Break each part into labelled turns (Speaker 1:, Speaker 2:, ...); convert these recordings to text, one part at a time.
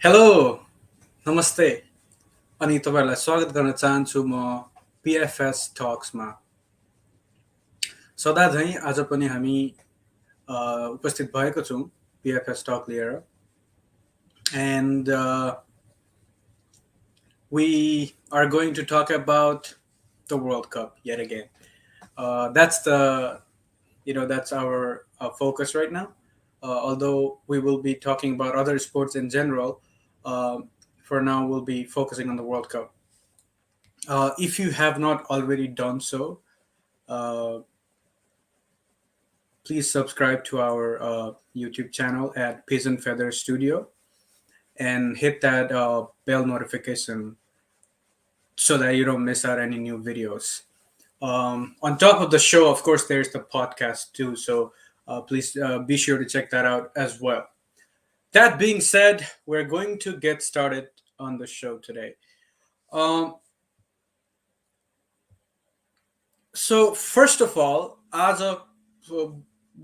Speaker 1: Hello नमस्ते अनि तपाईँहरूलाई स्वागत गर्न चाहन्छु म पिएफएस टक्समा सदा झैँ आज पनि हामी उपस्थित भएको छौँ पिएफएस टक लिएर and we are going to talk about the World Cup yet again. That's the that's our focus right now. Although we will be talking about other sports in general, uh, for now we'll be focusing on the World Cup. If you have not already done so, uh, please subscribe to our YouTube channel at Pigeon Feather Studio and hit that bell notification so that you don't miss out any new videos. On top of the show, of course, there's the podcast too. So please be sure to check that out as well. That being said, we're going to get started on the show today. Um, so first of all,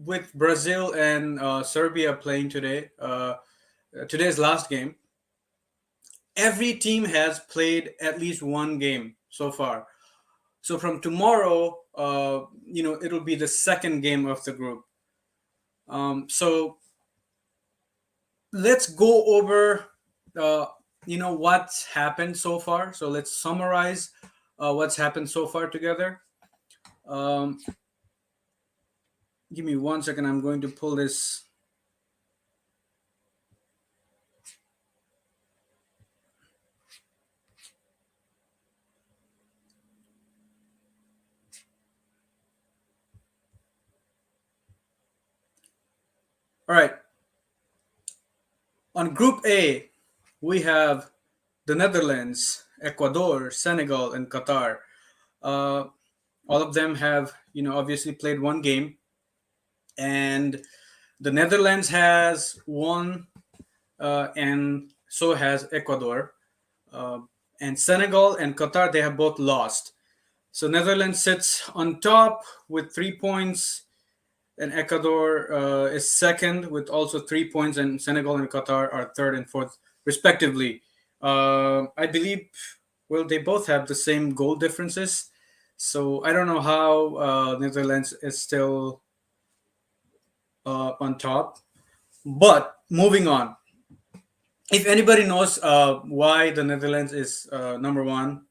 Speaker 1: with Brazil and Serbia playing today, today's last game, every team has played at least one game so far. So from tomorrow, it'll be the second game of the group. So let's go over, what's happened so far. So let's summarize what's happened so far together. Um, Give me 1 second. I'm going to pull this. All right. On Group A, we have the Netherlands, Ecuador, Senegal, and Qatar. All of them have, obviously played one game, and the Netherlands has won, and so has Ecuador. And Senegal and Qatar, they have both lost. So Netherlands sits on top with 3 points, and Ecuador is second with also 3 points, and Senegal and Qatar are third and fourth, respectively. I believe, well, they both have the same goal differences. So I don't know how Netherlands is still on top. But moving on, if anybody knows why the Netherlands is number one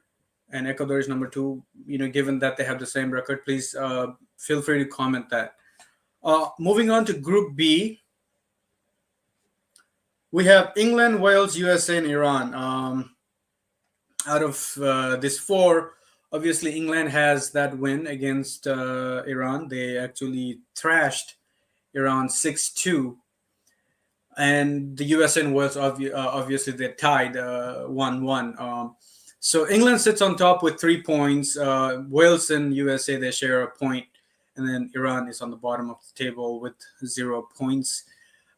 Speaker 1: and Ecuador is number two, given that they have the same record, please feel free to comment that. Moving on to Group B, we have England, Wales, USA, and Iran. Out of this four, obviously England has that win against Iran. They actually thrashed Iran 6-2. And the USA and Wales, obviously, they tied 1-1. So England sits on top with 3 points. Wales and USA, they share a point. And then Iran is on the bottom of the table with 0 points.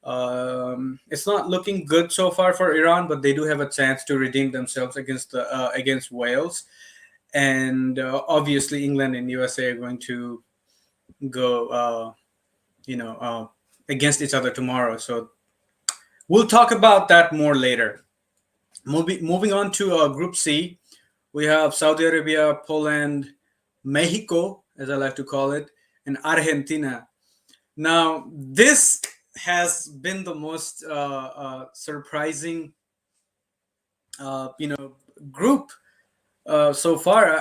Speaker 1: It's not looking good so far for Iran, but they do have a chance to redeem themselves against Wales. And obviously, England and USA are going to go, against each other tomorrow. So we'll talk about that more later. Moving on to Group C, we have Saudi Arabia, Poland, Mexico, as I like to call it, and Argentina. Now, this has been the most surprising, group so far,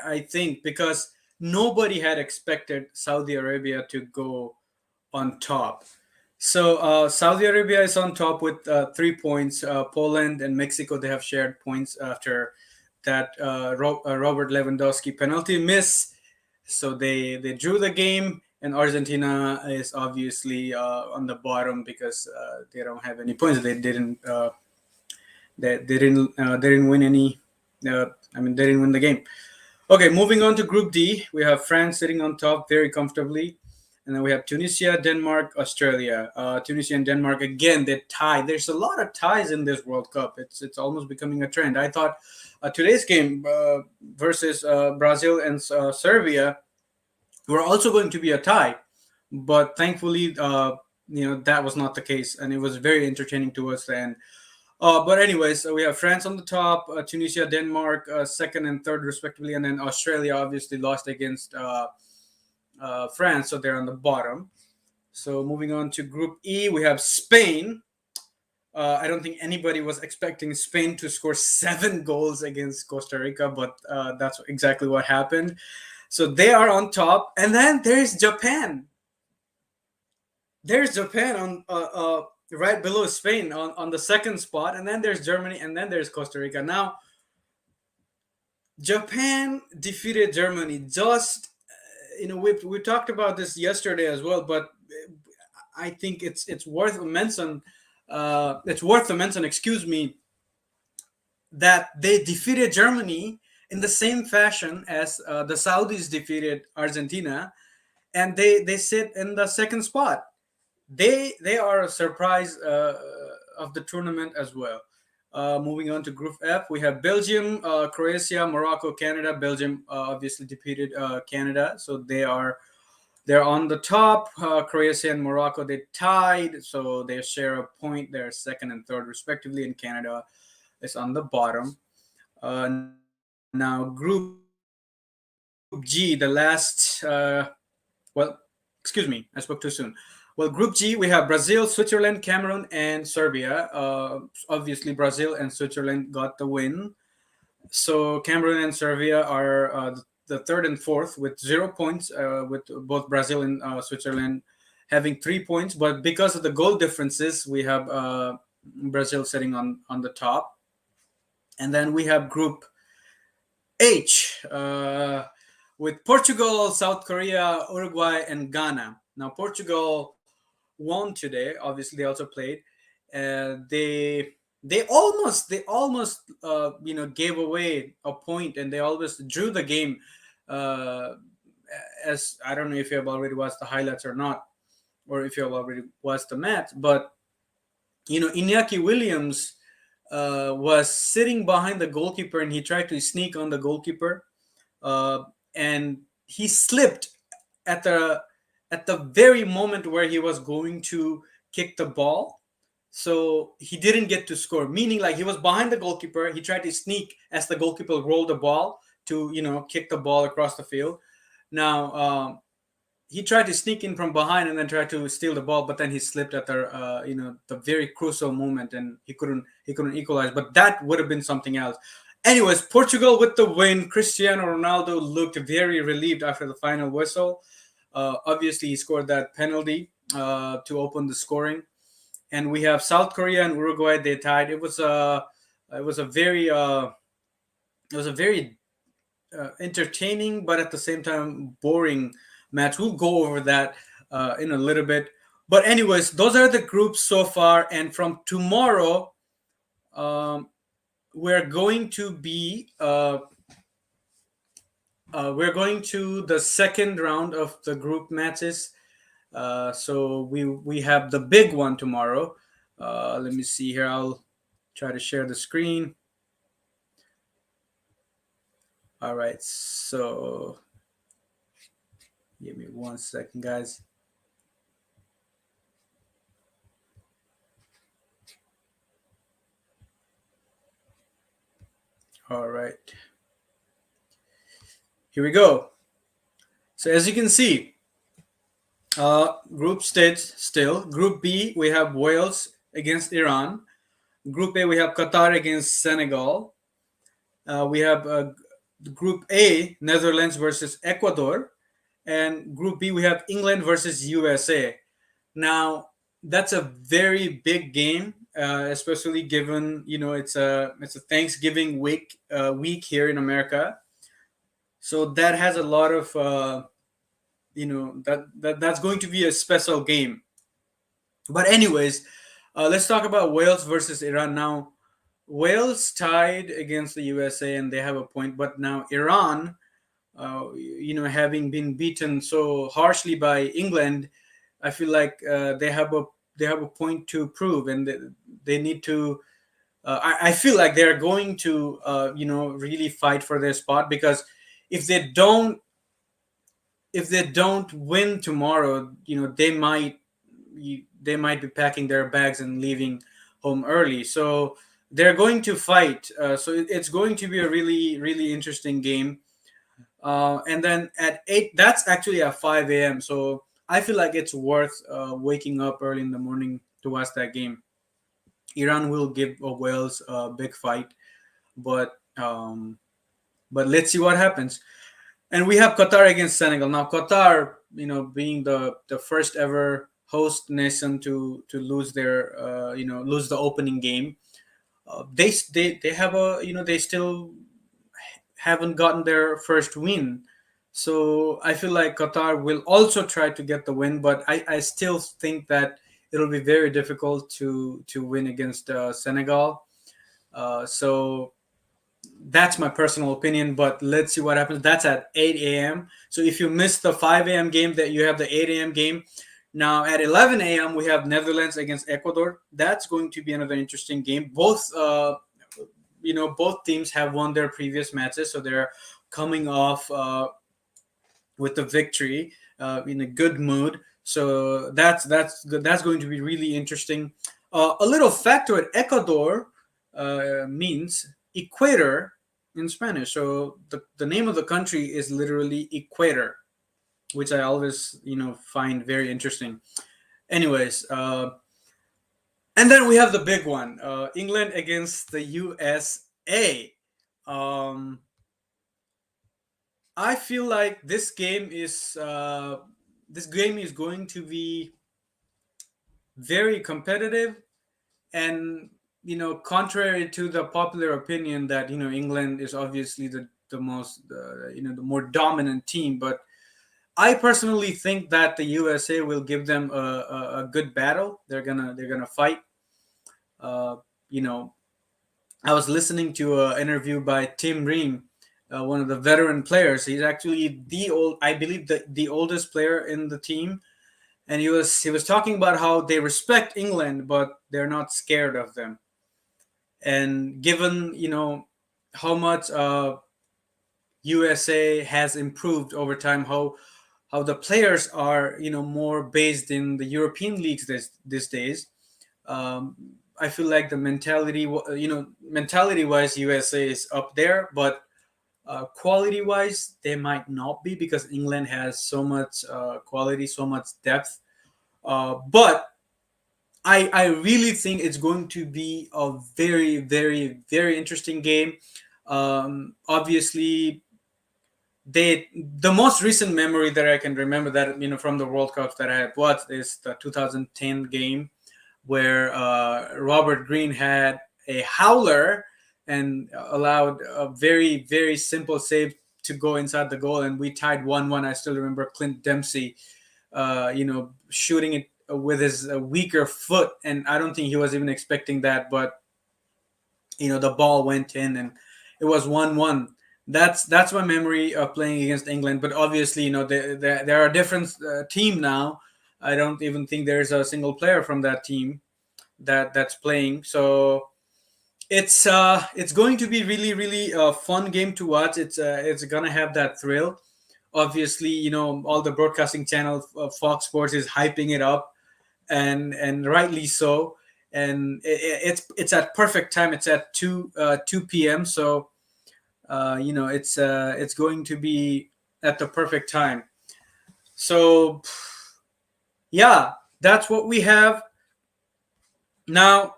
Speaker 1: I think, because nobody had expected Saudi Arabia to go on top. So Saudi Arabia is on top with 3 points. Poland and Mexico, they have shared points after that Robert Lewandowski penalty miss. So they drew the game, and Argentina is obviously on the bottom because they don't have any points. They didn't win any. They didn't win the game. Okay, moving on to Group D, we have France sitting on top very comfortably. And then we have Tunisia, Denmark, Australia. Tunisia and Denmark, again, they tie. There's a lot of ties in this World Cup. It's almost becoming a trend. I thought today's game versus Brazil and Serbia were also going to be a tie. But thankfully, that was not the case. And it was very entertaining to us. And But anyways, we have France on the top, Tunisia, Denmark, second and third respectively, and then Australia obviously lost against France, so they're on the bottom. So moving on to Group E, we have Spain. I don't think anybody was expecting Spain to score 7 goals against Costa Rica, but that's exactly what happened. So they are on top, and then there's Japan. There's Japan on right below Spain on the second spot, and then there's Germany, and then there's Costa Rica. Now, Japan defeated Germany. Just we talked about this yesterday as well, but I think it's worth a mention. It's worth a mention. Excuse me, that they defeated Germany in the same fashion as the Saudis defeated Argentina, and they sit in the second spot. They are a surprise of the tournament as well. Moving on to Group F, we have Belgium, Croatia, Morocco, Canada. Belgium obviously defeated Canada, so they're on the top. Croatia and Morocco they tied, so they share a point. They're second and third respectively, and Canada is on the bottom. Now Group G, the last. Excuse me, I spoke too soon. Well, Group G, we have Brazil, Switzerland, Cameroon, and Serbia. Obviously, Brazil and Switzerland got the win. So Cameroon and Serbia are the third and fourth with 0 points, with both Brazil and Switzerland having 3 points. But because of the goal differences, we have Brazil sitting on the top. And then we have Group H with Portugal, South Korea, Uruguay, and Ghana. Now, Portugal won today. Obviously, they also played. They almost gave away a point, and they always drew the game. As I don't know if you have already watched the highlights or not, or if you have already watched the match, but Iñaki Williams was sitting behind the goalkeeper, and he tried to sneak on the goalkeeper, and he slipped at the very moment where he was going to kick the ball. So he didn't get to score, meaning like he was behind the goalkeeper. He tried to sneak as the goalkeeper rolled the ball to kick the ball across the field. Now he tried to sneak in from behind and then tried to steal the ball, but then he slipped at the very crucial moment, and he couldn't equalize. But that would have been something else. Anyways, Portugal with the win. Cristiano Ronaldo looked very relieved after the final whistle. Obviously, he scored that penalty to open the scoring. And we have South Korea and Uruguay. They tied. It was a very entertaining, but at the same time boring match. We'll go over that in a little bit. But anyways, those are the groups so far. And from tomorrow, we're going to the second round of the group matches. So we have the big one tomorrow. Let me see here. I'll try to share the screen. All right. So give me 1 second, guys. All right. Here we go. So as you can see, group states still. Group B, we have Wales against Iran. Group A, we have Qatar against Senegal. We have Group A, Netherlands versus Ecuador. And Group B, we have England versus USA. Now, that's a very big game, especially given it's a Thanksgiving week here in America. So that has a lot of that's going to be a special game. But anyways, let's talk about Wales versus Iran now. Wales tied against the USA and they have a point, but now Iran, having been beaten so harshly by England, I feel like they have a point to prove, and they need to. I feel like they're going to really fight for their spot, because if they don't win tomorrow, they might be packing their bags and leaving home early. So they're going to fight. So it's going to be a really really interesting game. And then at 8, that's actually at 5 a.m. So I feel like it's worth waking up early in the morning to watch that game. Iran will give Wales a big fight, but let's see what happens. And we have Qatar against Senegal. Now Qatar, being the first ever host nation to lose their lose the opening game, they have a they still haven't gotten their first win. So I feel like Qatar will also try to get the win, but I still think that it'll be very difficult to win against Senegal. So that's my personal opinion, but let's see what happens. That's at 8 a.m. So if you miss the 5 a.m. game, that you have the 8 a.m. game. Now at 11 a.m. we have Netherlands against Ecuador. That's going to be another interesting game. Both teams have won their previous matches, so they're coming off with the victory in a good mood. So that's going to be really interesting. A little factoid: Ecuador means equator in Spanish. So the name of the country is literally equator, which I always find very interesting. Anyways, and then we have the big one: England against the USA. Um, I feel like this game is going to be very competitive, and contrary to the popular opinion that England is obviously the most the more dominant team, but I personally think that the USA will give them a good battle. They're gonna fight. Uh, you know, I was listening to an interview by Tim Ream, one of the veteran players. He's actually I believe, the oldest player in the team, and he was talking about how they respect England, but they're not scared of them. And given how much USA has improved over time, how the players are more based in the European leagues these days. Um, I feel like the mentality wise, USA is up there, but quality wise, they might not be, because England has so much quality, so much depth. But I really think it's going to be a very, very, very interesting game. Obviously, the most recent memory that I can remember, that from the World Cups that I have watched, is the 2010 game where Robert Green had a howler and allowed a very, very simple save to go inside the goal, and we tied 1-1. I still remember Clint Dempsey shooting it with his weaker foot, and I don't think he was even expecting that, but the ball went in, and it was 1-1. That's my memory of playing against England. But obviously, there are a different team now. I don't even think there's a single player from that team that's playing. So it's going to be really, really a fun game to watch. It's gonna have that thrill. Obviously, all the broadcasting channels, Fox Sports is hyping it up, and rightly so. And it's at perfect time. It's at 2 p.m. So it's going to be at the perfect time. So yeah, that's what we have now.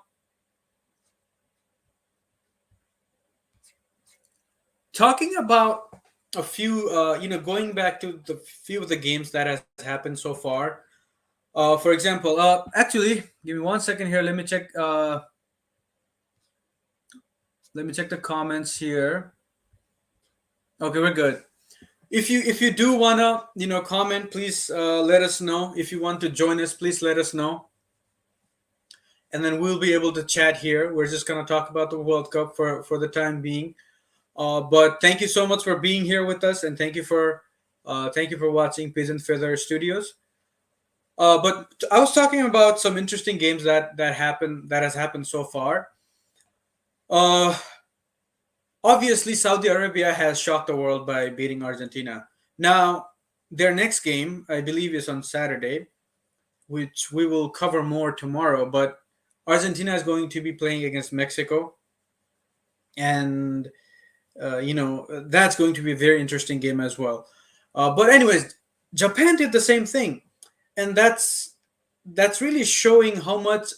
Speaker 1: Talking about a few, going back to the few of the games that has happened so far. For example, actually, give me 1 second here. Let me check the comments here. Okay, we're good. If you do wanna comment, please let us know. If you want to join us, please let us know, and then we'll be able to chat here. We're just gonna talk about the World Cup for the time being. But thank you so much for being here with us, and thank you for watching Pigeon Feather Studios. But I was talking about some interesting games that has happened so far. Uh, Obviously, Saudi Arabia has shocked the world by beating Argentina. Now, their next game, I believe, is on Saturday, which we will cover more tomorrow. But Argentina is going to be playing against Mexico. and that's going to be a very interesting game as well. But anyways, Japan did the same thing, and that's really showing how much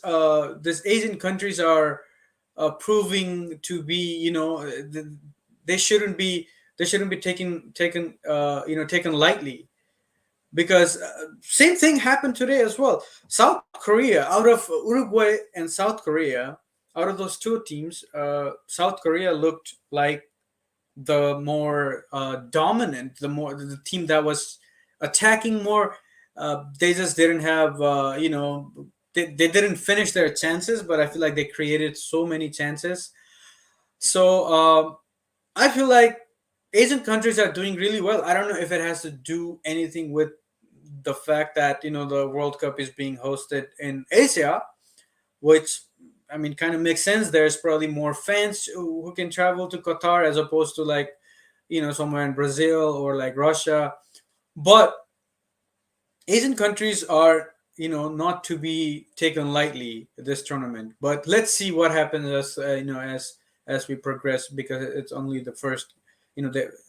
Speaker 1: these Asian countries are proving to be. They shouldn't be taken lightly, because same thing happened today as well. South Korea, out of Uruguay and South Korea, out of those two teams, South Korea looked like the more dominant, the team that was attacking more. They just didn't have, they didn't finish their chances, but I feel like they created so many chances. So I feel like Asian countries are doing really well. I don't know if it has to do anything with the fact that the World Cup is being hosted in Asia, which, I mean, kind of makes sense. There's probably more fans who can travel to Qatar as opposed to, like, somewhere in Brazil or like Russia. But Asian countries are, not to be taken lightly this tournament. But let's see what happens as as we progress, because it's only the first.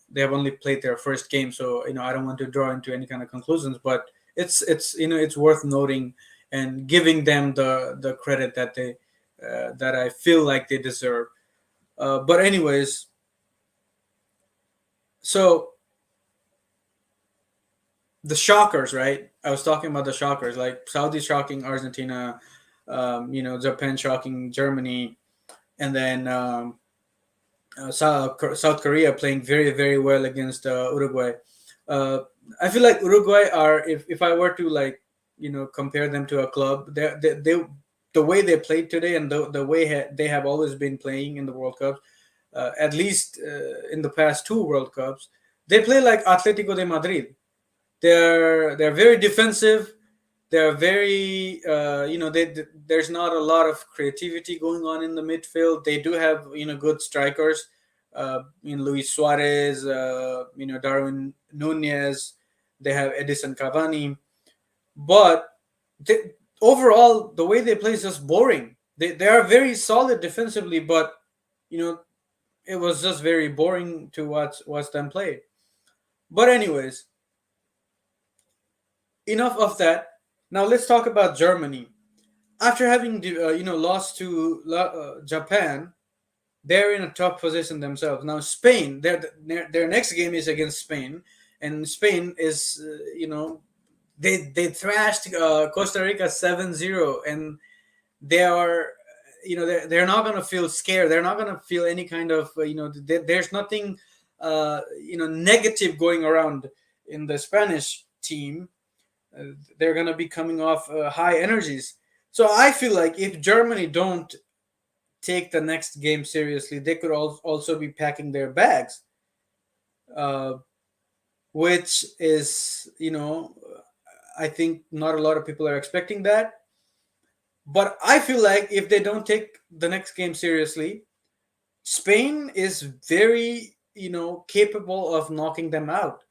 Speaker 1: They have only played their first game, so I don't want to draw into any kind of conclusions. But it's worth noting and giving them the credit that I feel like they deserve. But anyways, so the shockers, right? I was talking about the shockers, like Saudi shocking Argentina, Japan shocking Germany, and then South Korea playing very, very well against Uruguay. Uh, I feel like Uruguay are, if I were to, like, compare them to a club, they the way they played today, and the way they have always been playing in the World Cups, at least in the past two World Cups, they play like Atletico de Madrid. They're very defensive. They're very there's not a lot of creativity going on in the midfield. They do have good strikers, Luis Suarez, Darwin Nunez. They have Edison Cavani, but overall the way they play is just boring. They are very solid defensively, but you know it was just very boring to watch them play. But anyways, enough of that. Now let's talk about Germany. After having lost to Japan, they're in a tough position themselves. Now Spain, their next game is against Spain, and Spain is they thrashed Costa Rica 7-0, and they are they're not going to feel scared. They're not going to feel any kind of there's nothing negative going around in the Spanish team. They're going to be coming off high energies. So I feel like if Germany don't take the next game seriously, they could also be packing their bags, uh, which is, I think not a lot of people are expecting that. But I feel like if they don't take the next game seriously, Spain is very, capable of knocking them out.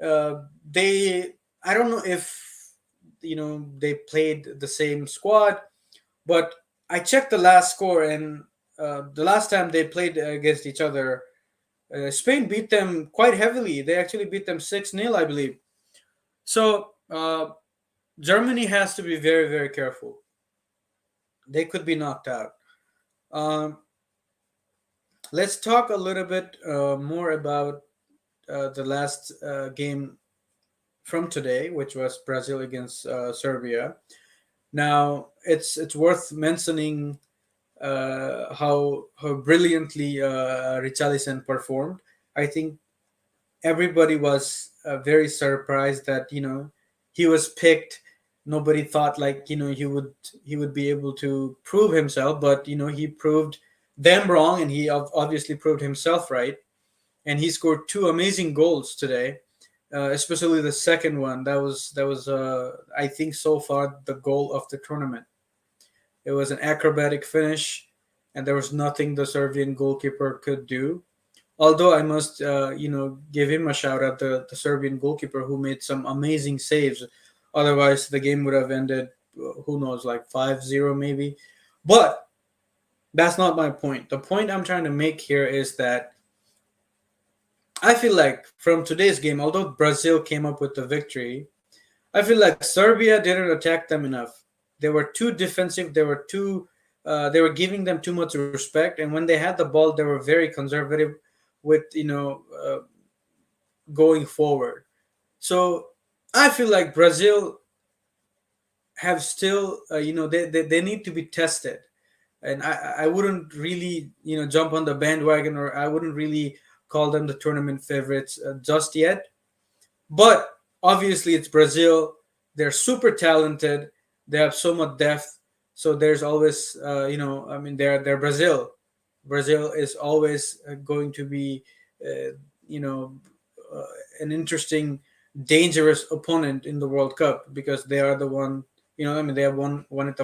Speaker 1: I don't know if, they played the same squad, but I checked the last score, and the last time they played against each other, Spain beat them quite heavily. They actually beat them 6-0, I believe. So Germany has to be very, very careful. They could be knocked out. Um, let's talk a little bit more about the last game from today, which was Brazil against Serbia. Now, it's worth mentioning how brilliantly Richarlison performed. I think everybody was very surprised that he was picked. Nobody thought, like, he would be able to prove himself, but he proved them wrong, and he obviously proved himself right. And he scored two amazing goals today, especially the second one. That was I think so far the goal of the tournament. It was an acrobatic finish, and there was nothing the Serbian goalkeeper could do. Although I must, give him a shout out, the Serbian goalkeeper, who made some amazing saves. Otherwise, the game would have ended, who knows, like 5-0 maybe. But That's not my point. The point I'm trying to make here is that I feel like from today's game, although Brazil came up with the victory, I feel like Serbia didn't attack them enough. They were too defensive. They were giving them too much respect. And when they had the ball, they were very conservative with going forward. So I feel like Brazil have still they need to be tested, and I wouldn't really jump on the bandwagon, or I wouldn't really call them the tournament favorites just yet. But obviously, it's Brazil. They're super talented. They have so much depth. So there's always, I mean, they're Brazil. Brazil is always going to be, uh, you know, uh, an interesting, dangerous opponent in the World Cup, because they are the one. I mean, they have won it.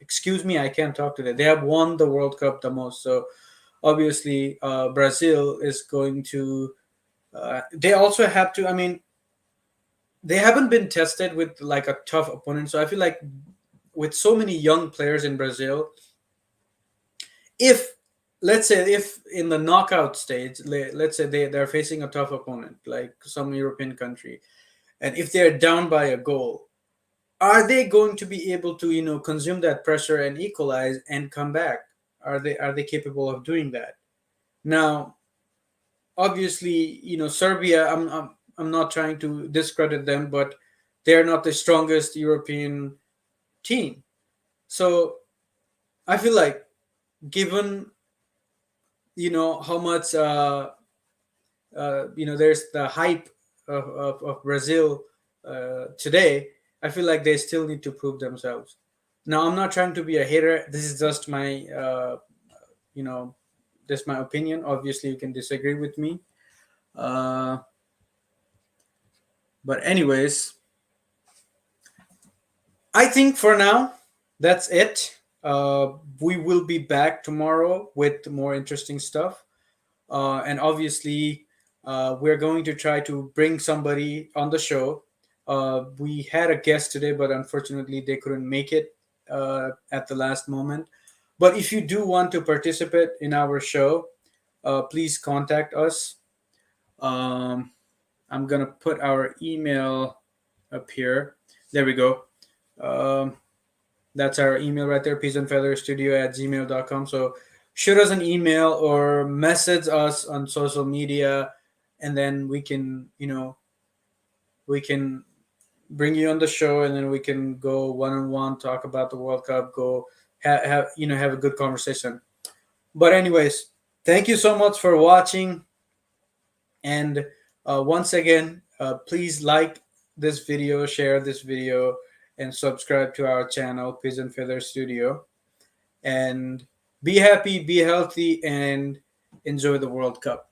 Speaker 1: Excuse me, I can't talk today. They have won the World Cup the most. So obviously, Brazil is going to they also have to. I mean, they haven't been tested with like a tough opponent. So I feel like with so many young players in Brazil, if let's say if in the knockout stage, let's say they're facing a tough opponent like some European country, and if they're down by a goal, are they going to be able to consume that pressure and equalize and come back? Are they capable of doing that? Now, obviously, Serbia, I'm not trying to discredit them, but they're not the strongest European team. So I feel like, given how much there's the hype of Brazil today, I feel like they still need to prove themselves. Now, I'm not trying to be a hater. This is just my you know just my opinion. Obviously, you can disagree with me. uh, but anyways, I think for now, that's it. We will be back tomorrow with more interesting stuff. And obviously, we're going to try to bring somebody on the show. We had a guest today, but unfortunately, they couldn't make it at the last moment. But if you do want to participate in our show, please contact us. Um, I'm going to put our email up here. There we go. Um, That's our email right there, pigeonfeatherstudio@gmail.com. So shoot us an email or message us on social media, and then we can bring you on the show, and then we can go one on one, talk about the World Cup, go have a good conversation. But anyways, thank you so much for watching, and once again, please like this video, share this video, and subscribe to our channel, Pigeon Feather Studio. And be happy, be healthy, and enjoy the World Cup.